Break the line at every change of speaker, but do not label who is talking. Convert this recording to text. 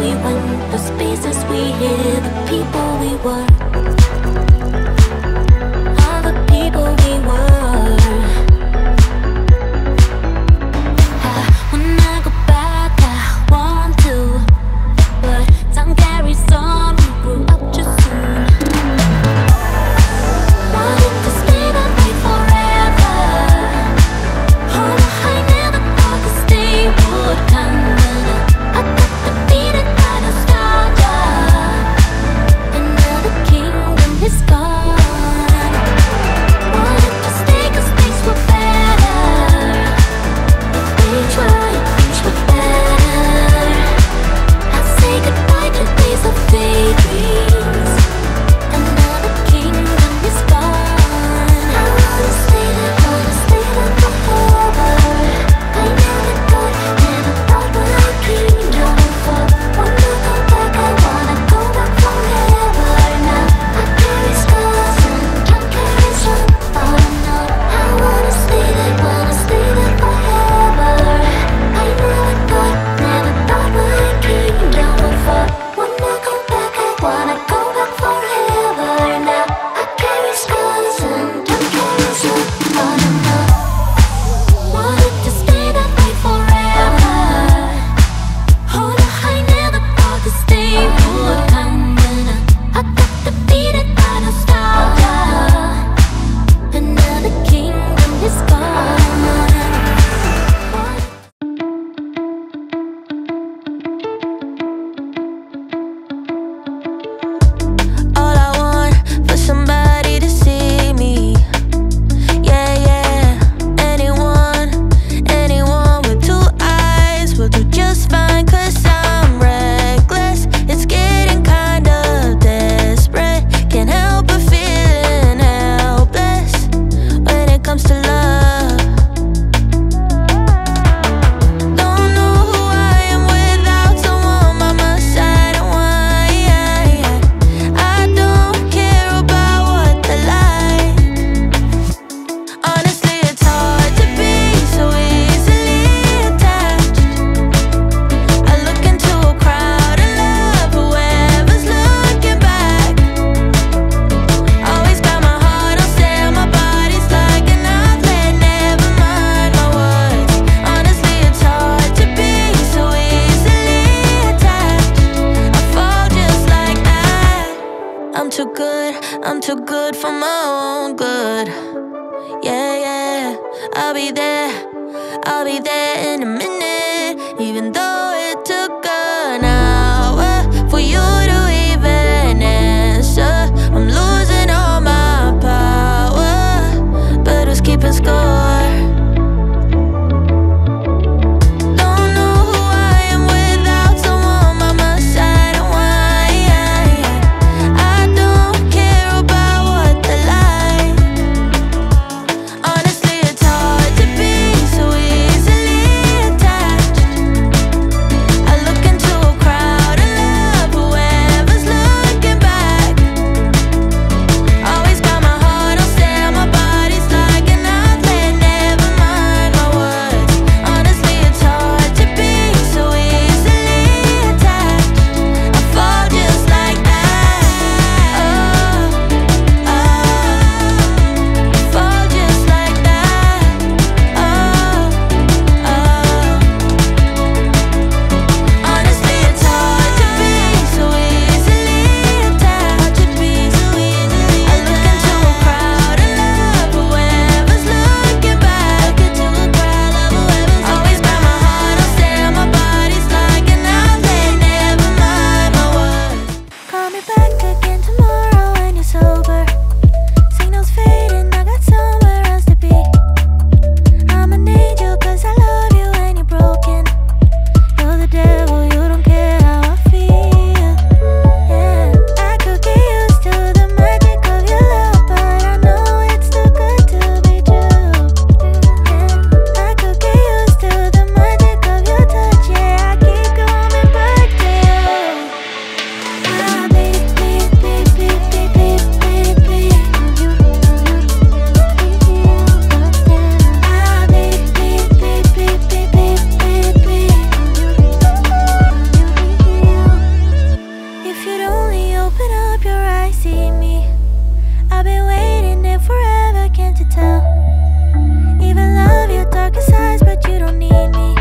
we went, the spaces we hid, the people we were, all the people we were. When I go back, I want to, but time carries on, we grew up too soon. Wanted to stay that way forever. Oh, I never thought this day would come. I got defeated by nostalgia, and now the kingdom is gone. Wanted to stay 'cause things were better. We tried, things were better. I'd say goodbye to days of daydreams, and now the kingdom is gone. I wanna stay there forever. I never thought my kingdom would fall. Wanna go back, I wanna go back forever. Now I carry scars and I carry some. Oh no, I wanna stay there forever. I never thought my kingdom would fall. Wanna go back, I wanna go back forever. Now I carry scars and I carry some. Oh no, wanted to stay that way forever. Oh no, I never thought this day would come. I got defeated by nostalgia, and now the kingdom is gone.
All I want for somebody to see me. Yeah, yeah. Anyone with two eyes will do just fine, 'cause I'm reckless. It's getting kind of desperate. Can't help but feeling helpless when it comes to love. Don't know who I am without someone by my side, and why. I don't care about what they like. Honestly, it's hard to be so easily attached. I look into a crowd and love whoever's looking back. Always got my heart on sale, my body's like an outlet, never mind my words. Honestly, it's hard to be so easily attached. I fall just like that. I'm too good for my own good. Yeah, yeah, I'll be there in a minute. Even though it took an hour for you to even answer. I'm losing all my power, but who's keeping score? Don't know who I am without someone by my side, and why. I don't care about what they like. Honestly, it's hard to be so easily attached. but you don't need me.